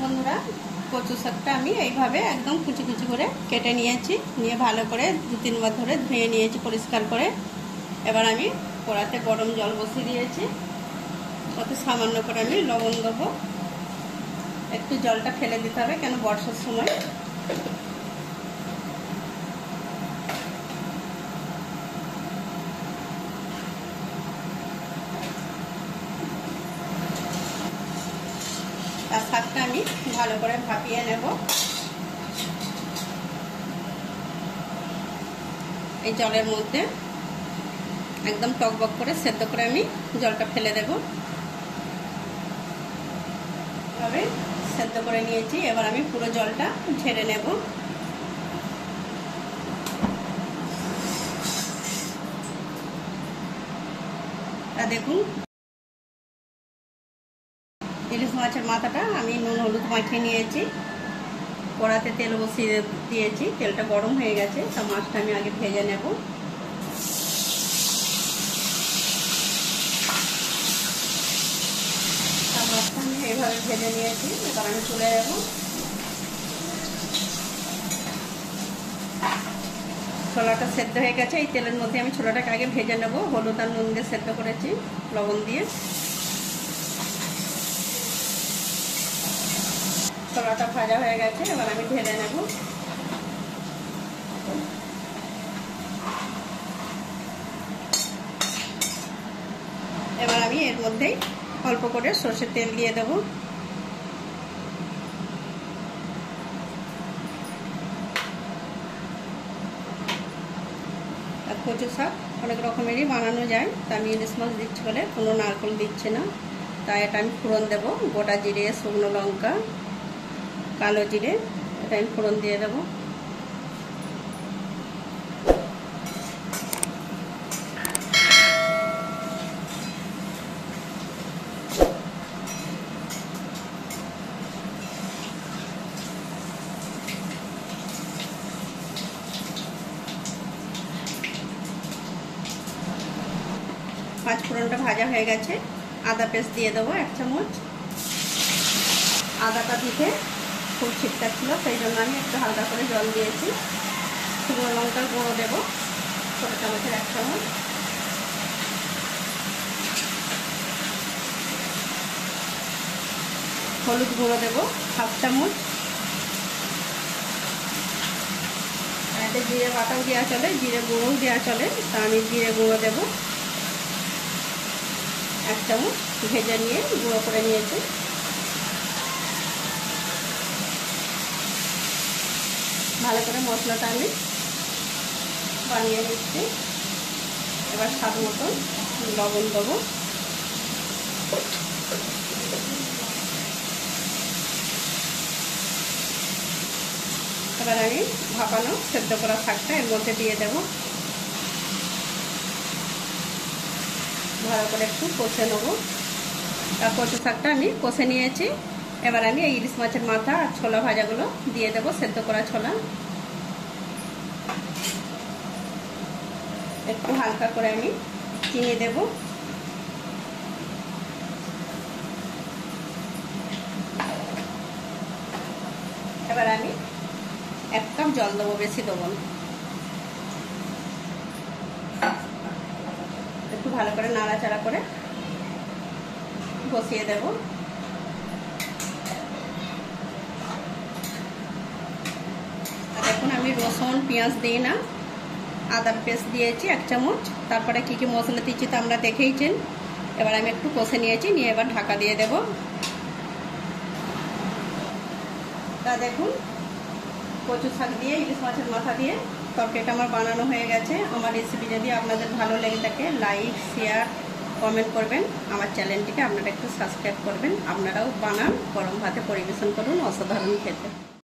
বন্ধুরা, কচু শাকটা আমি এইভাবে একদম কুচি কুচি করে কেটে নিয়েছি। নিয়ে ভালো করে 2-3 বার ধরে ধুয়ে নিয়েছি পরিষ্কার করে। এবার আমি কড়াতে গরম জল বসিয়ে দিয়েছি। তাতে সামান্য করে আমি লবণ দেবো। একটু জলটা ফেলে দিতে হবে, কেন বর্ষার সময়। আর শাকটা আমি ভালো করে ভাপিয়ে নেব। এই জলের মধ্যে একদম টকবক করে সেদ্ধ করে আমি জলটা ফেলে দেব। এভাবে সেদ্ধ করে নিয়েছি। এবার আমি পুরো জলটা ঝেড়ে নেব। দেখুন, ইলিশ মাছের মাথাটা আমি নুন হলুদ মাখিয়ে নিয়েছি। কড়াতে তেল বসিয়ে দিয়েছি, তেলটা গরম হয়ে গেছে। তা মাছটা আমি আগে ভেজে নেব। মাছটা আমি এইভাবে ভেজে নিয়েছি। এবার আমি তুলে নেব। ছোলাটা সেদ্ধ হয়ে গেছে। এই তেলের মধ্যে আমি ছোলাটাকে আগে ভেজে নেব। হলুদ আর নুন দিয়ে সেদ্ধ করেছি, লবণ দিয়ে। ছোলাটা ভাজা হয়ে গেছে, এবার আমি ঢেলে নেব। এবার আমি এর মধ্যেই অল্প করে সরষের তেল দিয়ে দেব। আর কচু শাক অনেক রকমেরই বানানো যায়, তা আমি ইলিশ মাছ দিচ্ছি বলে কোনো নারকেল দিচ্ছি না। তাই এটা আমি ফোড়ন দেব। গোটা জিরে, শুকনো লঙ্কা, কালো জিরে, এটা আমি ফোড়ন দিয়ে দেবো। পাঁচ ফোড়নটা ভাজা হয়ে গেছে। আদা পেস্ট দিয়ে দেবো 1 চামচ। আদাটা দিতে খুব ছিটকা ছিল, সেই জন্য আমি একটু হালকা করে জল দিয়েছি। শুকনো লঙ্কার গুঁড়ো দেবো ছোটো চামচের 1 চামচ। হলুদ গুঁড়ো দেবো 1/2 চামচ। এতে জিরে বাটাও দেওয়া চলে, জিরে গুঁড়োও দেওয়া চলে, তা আমি জিরে গুঁড়ো দেবো 1 চামচ। ভেজে নিয়ে গুঁড়ো করে নিয়েছি। ভালো করে মশলাটা আমি বানিয়ে নিচ্ছি। এবার স্বাদ মতো লবণ দেবো। এবার আমি ভাপানো সেদ্ধ করা শাকটা এর মধ্যে দিয়ে দেবো। ভালো করে একটু কষে নেবো। আর কচু শাকটা আমি কষে নিয়েছি। এবার আমি এই ইলিশ মাছের মাথা আর ছোলা ভাজাগুলো দিয়ে দেবো, সেদ্ধ করা ছোলা। একটু হালকা করে আমি চিনি দেব। এবার আমি 1 কাপ জল দেবো, বেশি দেবো না। একটু ভালো করে নাড়াচাড়া করে বসিয়ে দেব। দেখুন, আমি রসুন পেঁয়াজ দিই না, আদা পেস্ট দিয়েছি 1 চামচ। তারপরে কি কি মশলা দিচ্ছি তা আমরা দেখেইছেন। এবার আমি একটু কষে নিয়েছি, নিয়ে এবার ঢাকা দিয়ে দেব। তা দেখুন, কচু শাক দিয়ে ইলিশ মাছের মাথা দিয়ে তরকারিটা আমার বানানো হয়ে গেছে। আমার রেসিপি যদি আপনাদের ভালো লেগে থাকে, লাইক, শেয়ার, কমেন্ট করবেন। আমার চ্যানেলটিকে আপনারা একটু সাবস্ক্রাইব করবেন। আপনারাও বানান, গরম ভাতে পরিবেশন করুন, অসাধারণ খেতে।